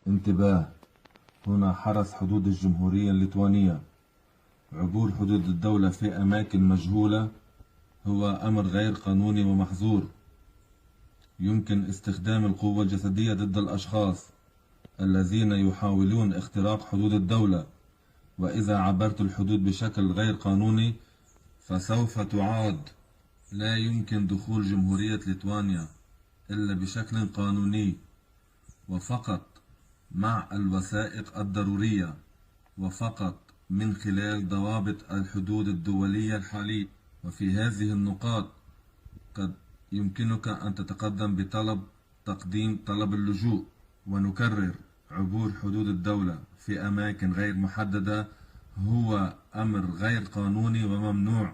انتباه. هنا حرس حدود الجمهورية الليتوانية. عبور حدود الدولة في أماكن مجهولة هو أمر غير قانوني ومحظور. يمكن استخدام القوة الجسدية ضد الأشخاص الذين يحاولون اختراق حدود الدولة، وإذا عبرت الحدود بشكل غير قانوني فسوف تعاد. لا يمكن دخول جمهورية ليتوانيا إلا بشكل قانوني، وفقط مع الوثائق الضرورية، وفقط من خلال ضوابط الحدود الدولية الحالية. وفي هذه النقاط قد يمكنك أن تتقدم تقديم طلب اللجوء. ونكرر: عبور حدود الدولة في أماكن غير محددة هو أمر غير قانوني وممنوع.